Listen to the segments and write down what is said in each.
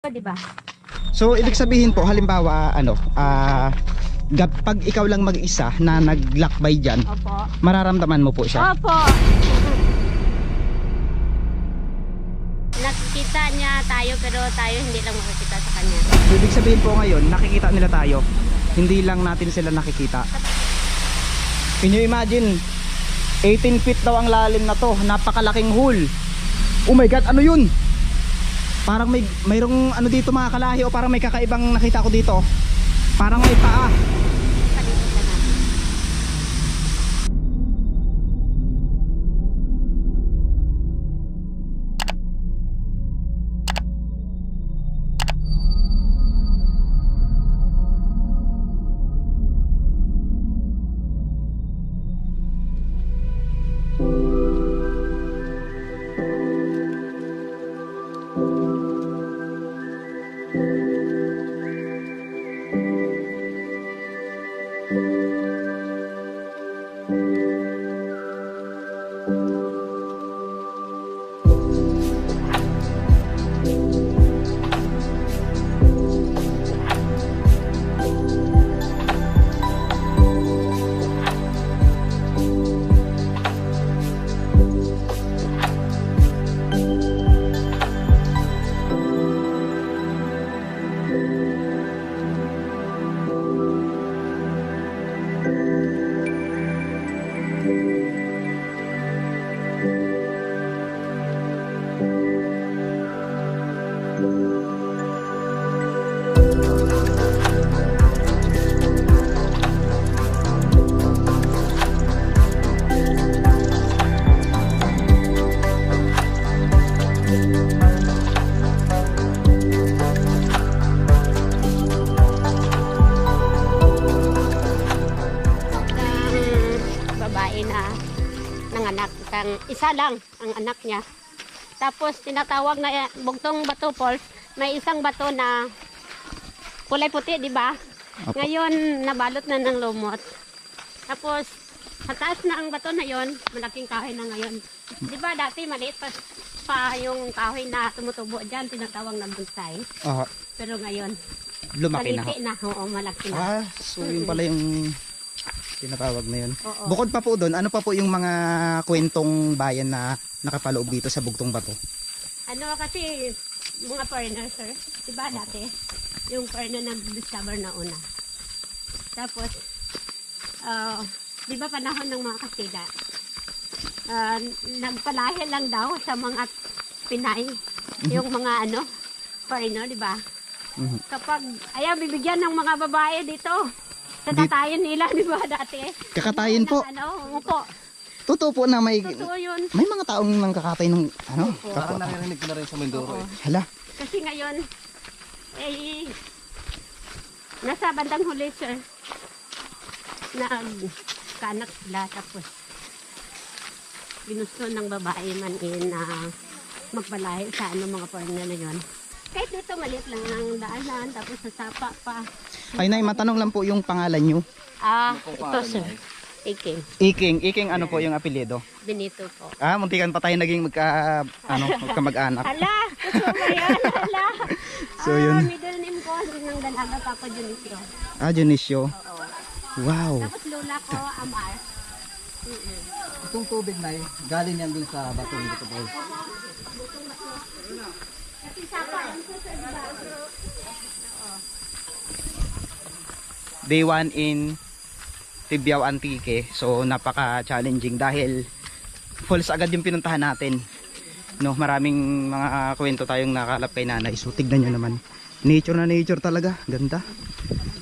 Di ba? So ibig sabihin po halimbawa pag ikaw lang mag-isa na naglakbay dyan, Opo. mararamdaman mo po siya. Opo. Nakikita niya tayo pero tayo hindi lang makikita sa kanya. So, ibig sabihin po ngayon nakikita nila tayo, hindi lang natin sila nakikita. Can you imagine, 18 feet daw ang lalim na to, napakalaking hole. Oh my god, ano yun? Parang mayroong ano dito mga kalahi, o parang may kakaibang nakita ko dito. Parang may paa. Palitan natin. Isa lang ang anak niya. Tapos tinatawag na Bugtong Bato Falls. May isang bato na kulay puti, di ba? Ngayon nabalot na ng lumot. Tapos sa taas na ang bato na yon, malaking kahoy na ngayon. Di ba dati maliit pa yung kahoy na tumutubo diyan, tinatawag na bonsai. Pero ngayon Lumaki na. malaki na. Oo, malaki na. So yun pala yung tinatawag na yun. Oo. Bukod pa po doon, ano pa po yung mga kwentong bayan na nakapaloob dito sa Bugtong Bato? Ano kasi mga foreigner, sir. Diba dati? Yung foreigner na discover na una. Tapos, diba panahon ng mga Kastila, nagpalahi lang daw sa mga Pinay. Yung mga foreigner, diba? Kapag, bibigyan ng mga babae dito. Tatatayin nila, di ba, dati? Kakatayin po. Opo. Totoo po na may Totoo yun. may mga taong nang kakatay ng Parang naririnig ko na rin sa Mindoro. Hala. Kasi ngayon, nasa bandang huli, sir, nagkanak sila, tapos ginusto ng babae man na magpalahi sa mga foreigner na yun. Kahit dito maliit lang ang daanan, tapos sasapa pa. Ay nay, matanong lang po yung pangalan nyo. Ito, sir. Iking. Iking ano po yung apelyido? Benito po. Muntikan pa tayo naging magkamag-anak. Hala! Gusto ba yan? Hala! So yun. Middle name ko, ng dalaga, Papa Dionisio. Dionisio. Oo. Wow. Tapos lola ko, Amar. Itong tubig na galing yan dun sa bato ng Bato Falls. Kasi sapa yan po sa diba? Day 1 in Tibiao Antique. So napaka-challenging dahil falls agad yung pinuntahan natin. Maraming mga kwento tayong nakalap kay nanay. So tignan nyo naman. Nature na nature talaga. Ganda.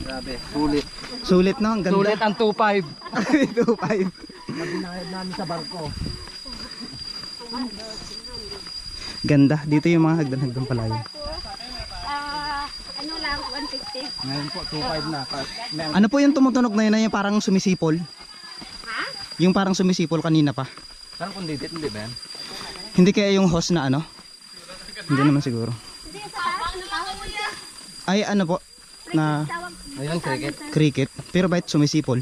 Grabe, sulit. Sulit no? Ang ganda. Sulit ang 2.5. 2.5. Mabinayad namin sa barko. Ganda. Dito yung mga hagdan-hagdan pala yun. Ano lang, 150. Ngayon po, 2.5 na. Ano po yung tumutunog na yun? Yung parang sumisipol? Ha? Yung parang sumisipol kanina pa. Parang kundidit, hindi ba yan? Hindi kaya yung host na Hindi naman siguro. Hindi, sa ano tawag mo dyan? Ay ano po? Na Ayun, cricket. cricket. Pero bakit sumisipol?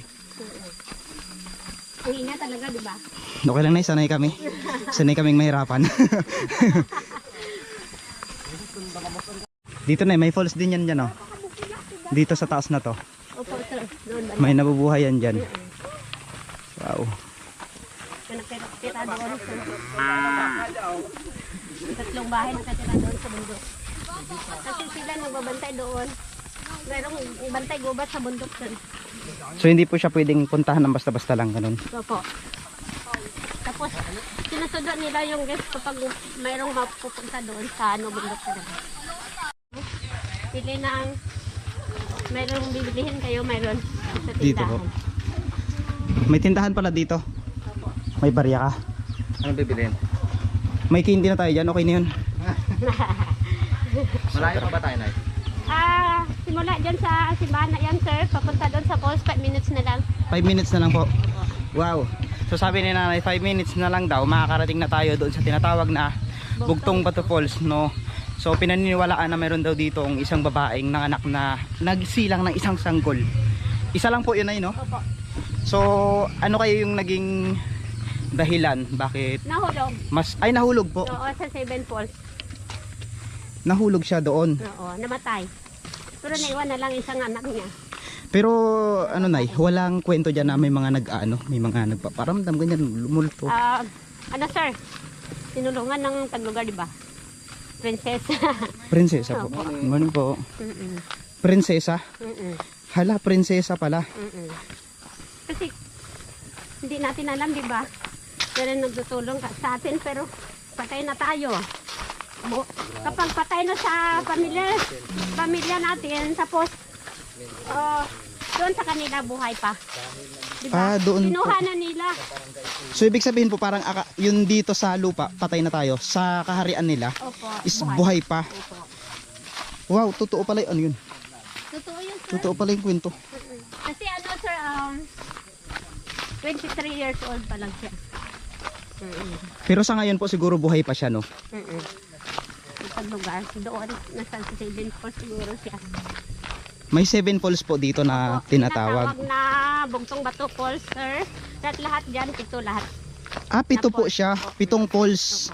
Ang ina talaga, di ba? Okay lang na, sanay kami. Sanay kaming mahirapan. Dito na may falls din yan dyan oh. Dito sa taas na to. Opo, sir. Doon ba? May nabubuhay yan dyan. Wow. Nakatira doon, sir. Tatlong bahay nakatira doon sa bundok. Kasi sila nagbabantay doon. Merong bantay gubat sa bundok, sir. So hindi po siya pwedeng puntahan ng basta-basta lang ganun. Opo. Tapos, sinusunod nila yung guest kapag mayroong mapupunta doon sa bundok talaga. Pili ng mayroong bibilihin kayo, mayroon sa tindahan. Dito po. May tindahan pala dito. May barya ka. Anong bibilin? May candy na tayo dyan. Okay na yun. Malayo pa ba tayo, Nay? Simula dyan sa simbahan na yan, sir. Papunta doon sa falls, 5 minutes na lang. 5 minutes na lang po. Wow. So sabi ni nanay 5 minutes na lang daw makakarating na tayo doon sa tinatawag na Bugtong Bato Falls, no. So pinaniniwalaan na meron daw dito ang isang babaeng nanganak na nagsilang ng isang sanggol. Isa lang po yun ay, no? Opo. So ano kayo yung naging dahilan bakit Nahulog. nahulog po? Oo, sa 7 falls. Nahulog siya doon. Oo, namatay. Pero naiwan na lang isang anak niya. Pero ano nay, walang kwento diyan na may mga may mga nagpaparamdam ganyan lumulto. Ano, sir? Tinulungan ng taglugar, di ba? Prinsesa. Prinsesa po. Good morning po. Prinsesa? Hala, prinsesa pala. Kasi hindi natin alam, di ba? Pero nagtutulong sa atin, pero patay na tayo. Kapag patay na sa pamilya natin, tapos doon sa kanila buhay pa. Diba? Doon kinuha po. na nila. So ibig sabihin po parang yun dito sa lupa, patay na tayo. Sa kaharian nila, Opo, is buhay pa. Opo. Wow, totoo pala ano yun. Totoo yun, sir. Totoo pala yung kwento. Kasi ano, sir, 23 years old pa lang siya. Pero sa ngayon po siguro buhay pa siya, no? Sa lugar, doon, nasa 7 falls siguro siya. May 7 falls po dito na Opo, tinatawag. na Bugtong Bato Falls, sir. Lahat dyan, 7 lahat. 7 po siya, 7 falls.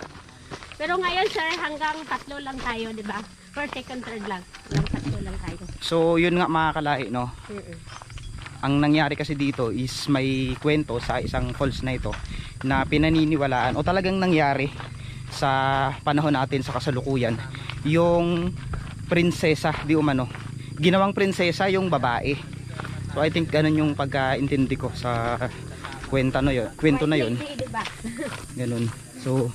Pero ngayon, sir, hanggang 3 lang tayo, di ba? First, second, third lang. Hanggang 3 lang tayo. So yun nga mga kalahi, no? Ang nangyari kasi dito is may kwento sa isang falls na ito na pinaniniwalaan o talagang nangyari sa panahon natin sa kasalukuyan. Yung prinsesa, di umano, ginawang prinsesa yung babae. So I think ganun yung pagkaintindi ko sa kwento na yun. Diba? Ganun. So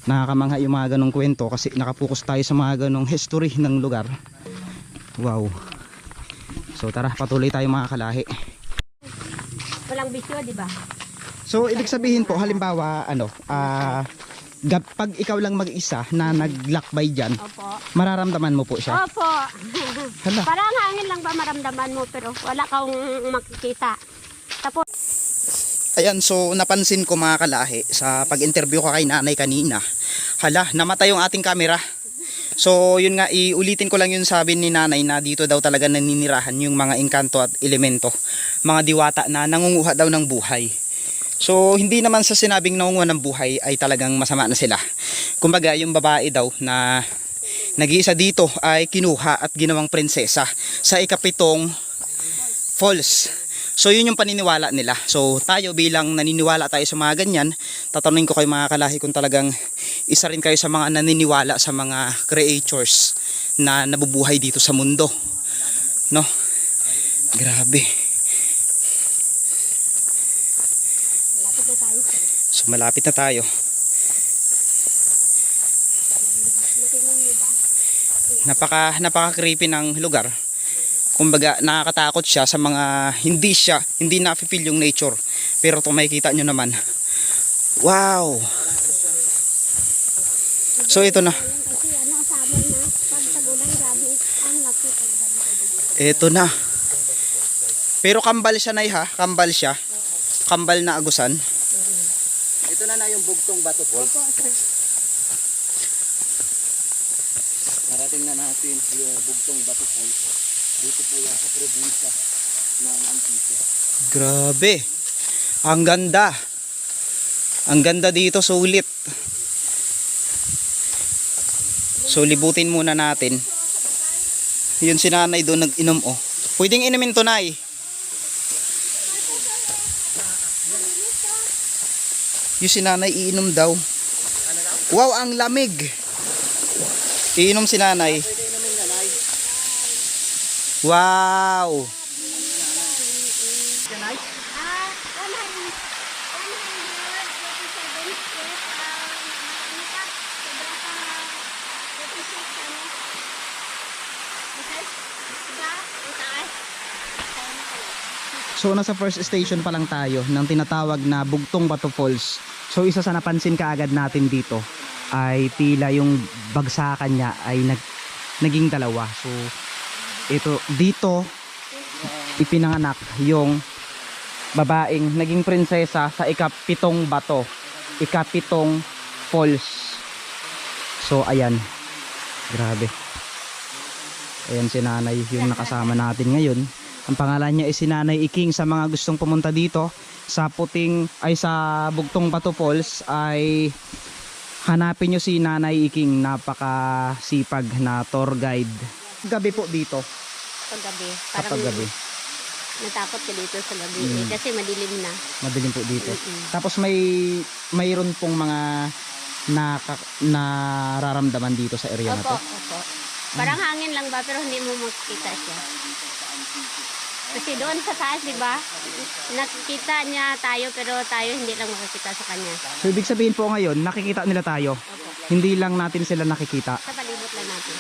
nakakamangha yung mga ganong kwento kasi nakapokus tayo sa mga ganong history ng lugar. Wow. So tara, patuloy tayo mga kalahi. Walang bisyo, di ba? So ibig sabihin po halimbawa pag ikaw lang mag-isa na naglakbay dyan, Opo. mararamdaman mo po siya. Opo. Hala. Parang hangin lang ba maramdaman mo pero wala kang makikita. Tapos Ayan, so napansin ko mga kalahi sa pag-interview ko kay nanay kanina. Hala, namatay yung ating camera. So yun nga, iulitin ko lang yung sabi ni nanay na dito daw talaga naninirahan yung mga engkanto at elemento, mga diwata na nangunguha daw ng buhay. So hindi naman sa sinabing nangunguha ng buhay ay talagang masama na sila. Kumbaga yung babae daw na nag-iisa dito ay kinuha at ginawang prinsesa sa ikapitong falls. So yun yung paniniwala nila. So tayo bilang naniniwala tayo sa mga ganyan, tatanungin ko kayo mga kalahi kung talagang isa rin kayo sa mga naniniwala sa mga creatures na nabubuhay dito sa mundo. No? Grabe. malapit na tayo, sir. So malapit na tayo. Napaka creepy ng lugar. Kumbaga nakakatakot siya sa mga hindi na-feel yung nature. Pero kung makikita nyo naman, wow. So ito na. Kasi ano sabi na pag tagulan grabe ang laki talaga ng tubig. Ito na. Pero kambal siya, nay, ha? Kambal siya. Kambal na agusan. Ito na yung Bugtong Bato Falls. Opo, sir. Narating na natin yung Bugtong Bato Falls. Dito po yan sa probinsya ng Antique. Grabe. Ang ganda. Ang ganda dito, sulit. So libutin muna natin. Yun si nanay doon nag-inom oh. Pwedeng inumin to, nay. Yung si nanay iinom daw. Wow, ang lamig. Iinom si nanay. Wow. So nasa first station pa lang tayo ng tinatawag na Bugtong Bato Falls. So isa sa napansin kaagad natin dito ay tila yung bagsakan niya ay naging dalawa. So ito dito ipinanganak yung babaeng naging prinsesa sa ikapitong bato, ikapitong falls. So ayan, grabe. Ayan si nanay yung nakasama natin ngayon. Ang pangalan niya ay si Nanay Iking. Sa mga gustong pumunta dito sa sa Bugtong Bato Falls ay hanapin nyo si Nanay Iking. Napakasipag na tour guide. Gabi po dito. Paggabi. Kapag gabi. Natakot ka dito sa gabi kasi madilim na. Madilim po dito. Tapos mayroon pong mga nararamdaman dito sa area na to. Opo. Parang hangin lang ba pero hindi mo makikita siya. Kasi doon sa taas, di ba? Nakikita niya tayo pero tayo hindi lang makikita sa kanya. So ibig sabihin po ngayon, nakikita nila tayo. Opo. Hindi lang natin sila nakikita. Sa palibot lang natin.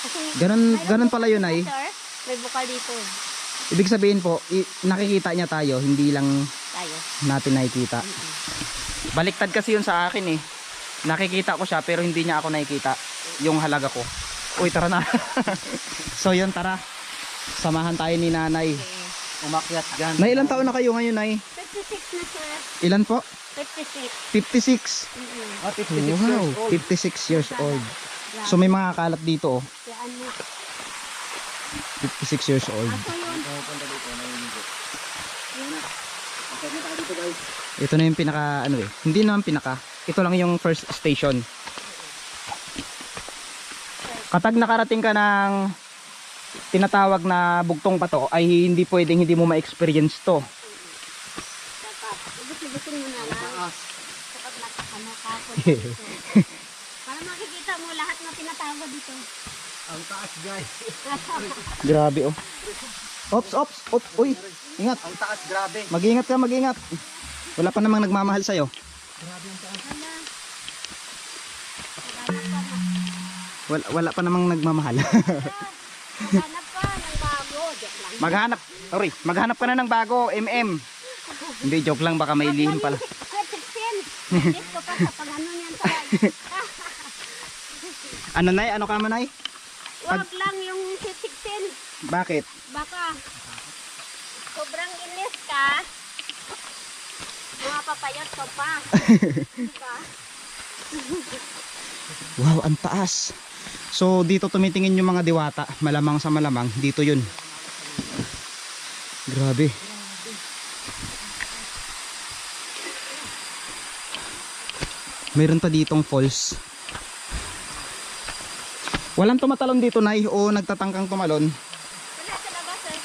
Kasi, Ganun pala yun ay. sir, may bukal dito. Ibig sabihin po, nakikita niya tayo, hindi lang Tayo. natin nakikita. Baliktad kasi yun sa akin eh. Nakikita ko siya pero hindi niya ako nakikita. Yung halaga ko. Uy, tara na. So yun, tara. Samahan tayo ni nanay. Umakyat gan. Nay, ilang taon na kayo ngayon, nay? 56 na, sir. Ilan po? 56. 56. Ah, 56 Wow, years old. 56 years old. So may mga kalat dito oh. Yan mo. 56 years old. Ako yun. Ito na yung pinaka ano eh. Hindi naman pinaka. Ito lang yung first station. Kapag nakarating ka ng tinatawag na Bugtong Bato ay hindi pwedeng hindi mo ma-experience to. Gusto mo na lang. Kapag nakakapod dito. Para makikita mo lahat na tinatawag dito. Ang taas, guys. Grabe oh. Ops. Uy, ingat. Ang taas, grabe. Mag-ingat ka, mag-ingat. Wala pa namang nagmamahal sa'yo. Wala pa namang nagmamahal. Maghanap pa ng bago. Joke lang. Maghanap ka na ng bago, Hindi, joke lang, baka may lihim pala. 16. Dito pa sa pag-ano niyan tayo. Ano nay? Ano ka man nay? Wag lang yung 16. Bakit? Baka sobrang inis ka. Mga papayot ka pa. Diba? Wow, ang taas. So dito tumitingin yung mga diwata. Malamang sa malamang, dito yun. Grabe. Mayroon pa ditong falls. Walang tumatalon dito, nay, o nagtatangkang tumalon. Wala sa labas eh.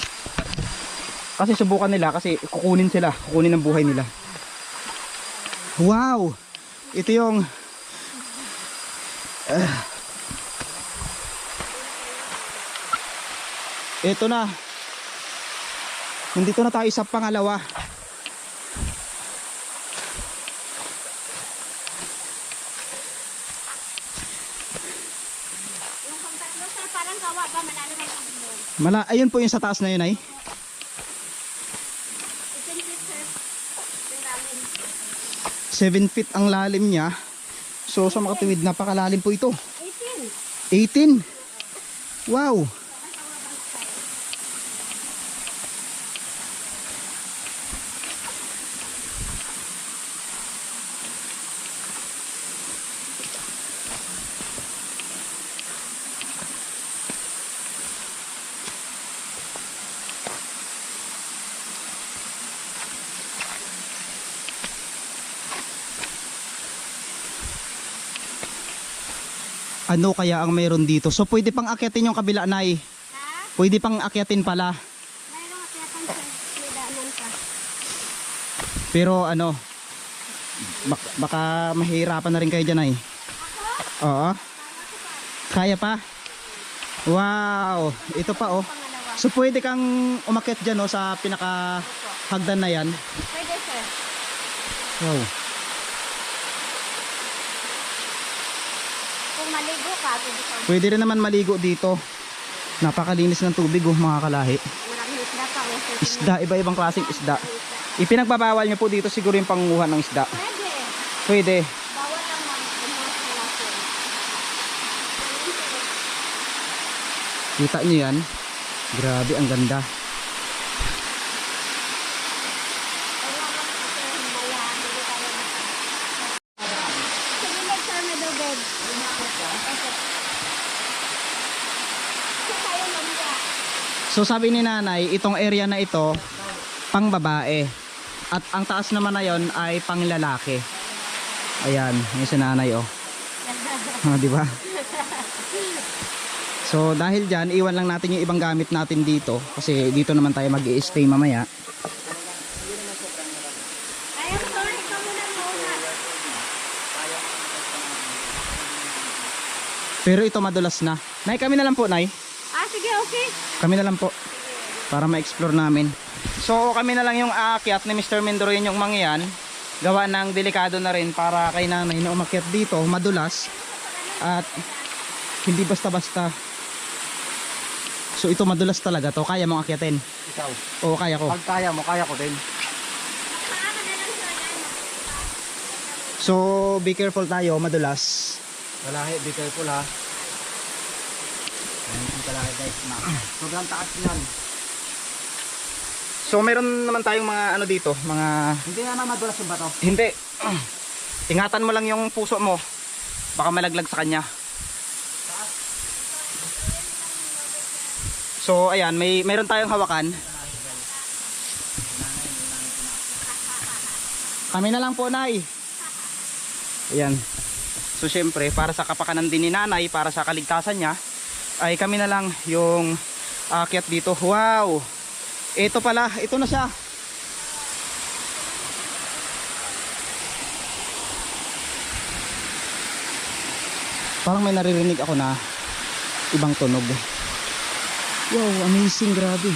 Kasi subukan nila, kasi kukunin ang buhay nila. Wow! Ito yung ito na. Nandito na tayo sa pangalawa. Yung pangtatlo sir, parang kawa ba? Malalim ang pagbuo. Ayun po yung sa taas na yun ay. 18 feet sir. Yung lalim. 7 feet ang lalim niya. So sa makatuwid, napakalalim po ito. 18. 18. Wow. ano kaya ang mayroon dito. So pwede pang akyatin yung kabila, Nay. Ha? Pwede pang akyatin pala. Mayroong akyatan sa may daanan ka. Pero ano, baka mahirapan na rin kayo dyan, Nay. Oo. Kaya pa? Wow, ito pa oh. Pangalawa. So pwede kang umakyat dyan oh, sa pinaka hagdan na yan. Pwede, sir. Wow. Kung maligo ka, pwede ka. Pwede rin naman maligo dito. Napakalinis ng tubig oh, mga kalahi. Maraming isda pa. Oh. Isda, iba-ibang klaseng isda. Ipinagbabawal nyo po dito siguro yung panguha ng isda. Pwede. Pwede. Bawal lang mag-umasin. Kita nyo yan? Grabe, ang ganda. So sabi ni nanay, itong area na ito, pang babae. At ang taas naman na yon ay pang lalaki. Ayan, yung si nanay oh. Di ba? So dahil dyan, iwan lang natin yung ibang gamit natin dito. Kasi dito naman tayo mag-i-stay mamaya. Pero ito madulas na. Nay, kami na lang po, Nay. Sige, okay. Kami na lang po. Para ma-explore namin. So kami na lang yung aakyat ni Mr. Mendorin yung mangyan. Gawa ng delikado na rin para kay nanay na umakyat dito. Madulas. At hindi basta-basta. So ito madulas talaga to. Kaya mong akyatin? Ikaw. Oo, kaya ko. Pag kaya mo, kaya ko din. So be careful tayo, madulas. Kalahi, be careful ha. Ayan yung kalahi guys. Sobrang taas yan. So meron naman tayong mga ano dito, mga... Hindi naman madulas yung bato. Hindi. Ingatan mo lang yung puso mo. Baka malaglag sa kanya. So ayan, mayroon tayong hawakan. Kami na lang po, Nay. Ayan. So syempre, para sa kapakanan din ni nanay, para sa kaligtasan niya, ay kami na lang yung aakyat dito. Wow! Ito pala, ito na siya. Parang may naririnig ako na ibang tunog. Wow, amazing, grabe.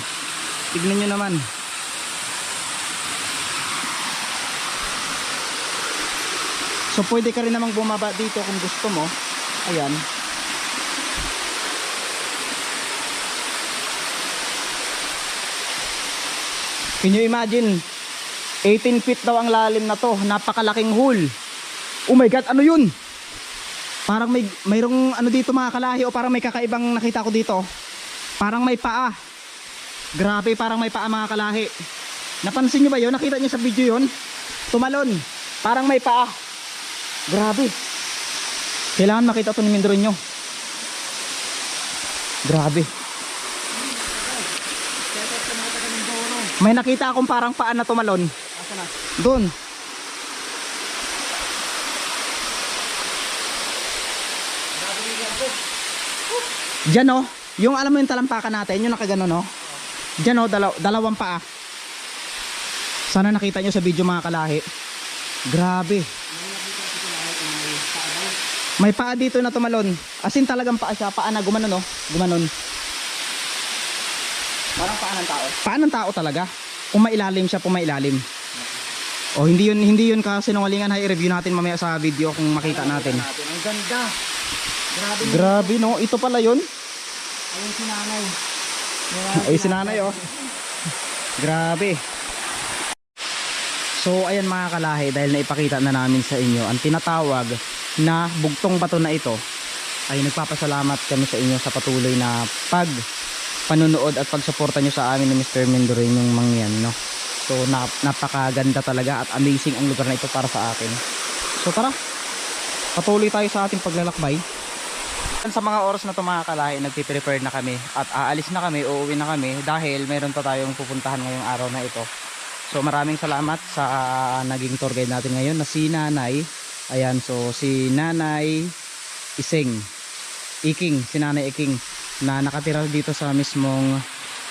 Tignan nyo naman. So pwede ka rin namang bumaba dito kung gusto mo. Ayan. Can you imagine? 18 feet daw ang lalim na to. Napakalaking hole. Oh my God, ano yun? Parang mayroong ano dito mga kalahi, o parang may kakaibang nakita ko dito. Parang may paa. Grabe, parang may paa mga kalahi. Napansin nyo ba yun? Nakita nyo sa video yun? Tumalon. Parang may paa. Grabe. Kailangan makita ito ni Mindron nyo. Grabe. May nakita akong parang paa na tumalon. Doon. Diyan oh. Yung alam mo yung talampakan natin, yung nakagano no. Diyan oh, dalawang paa. Sana nakita nyo sa video mga kalahi. Grabe. May paa dito na tumalon. As in talagang paa siya. Paa na gumanon oh. Gumanon. Parang paa ng tao. Paa ng tao talaga. Kung mailalim siya, kung mailalim. Oh, hindi yun kasinungalingan. I-review natin mamaya sa video kung makita natin. Ang ganda. Grabe. Grabe no. Ito pala yun. Ayun si nanay. Ay si nanay oh. Grabe. So ayan mga kalahi, dahil naipakita na namin sa inyo ang tinatawag na bugtong bato na ito, ay nagpapasalamat kami sa inyo sa patuloy na panunood at pagsuporta nyo sa amin ni Mr. Mendorin yung mangyan no. So napakaganda talaga at amazing ang lugar na ito para sa akin. So tara, patuloy tayo sa ating paglalakbay. Sa mga oras na ito mga kalahi, nagpiprepare na kami at aalis na kami, uuwi na kami dahil mayroon pa tayong pupuntahan ngayong araw na ito. So maraming salamat sa naging tour guide natin ngayon na si Nanay. Ayan, so si Nanay Iseng. Iking, si Nanay Iking na nakatira dito sa mismong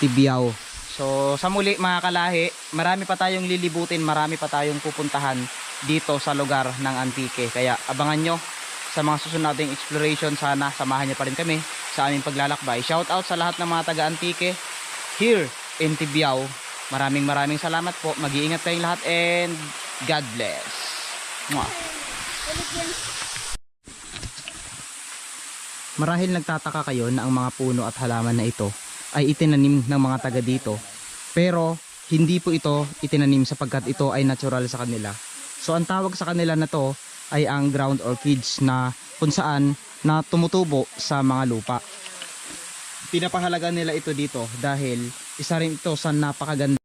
Tibiao. So sa muli mga kalahi, marami pa tayong lilibutin, marami pa tayong pupuntahan dito sa lugar ng Antique. Kaya abangan nyo sa mga susunod nating exploration. Sana samahan nyo pa rin kami sa aming paglalakbay. Shout out sa lahat ng mga taga Antique here in Tibiao. Maraming salamat po. Mag-iingat kayong lahat and God bless. Mwah. Marahil nagtataka kayo na ang mga puno at halaman na ito ay itinanim ng mga taga dito. Pero hindi po ito itinanim sapagkat ito ay natural sa kanila. So ang tawag sa kanila na to ay ang ground orchids na kung saan na tumutubo sa mga lupa. Pinapahalaga nila ito dito dahil isa rin ito sa napakaganda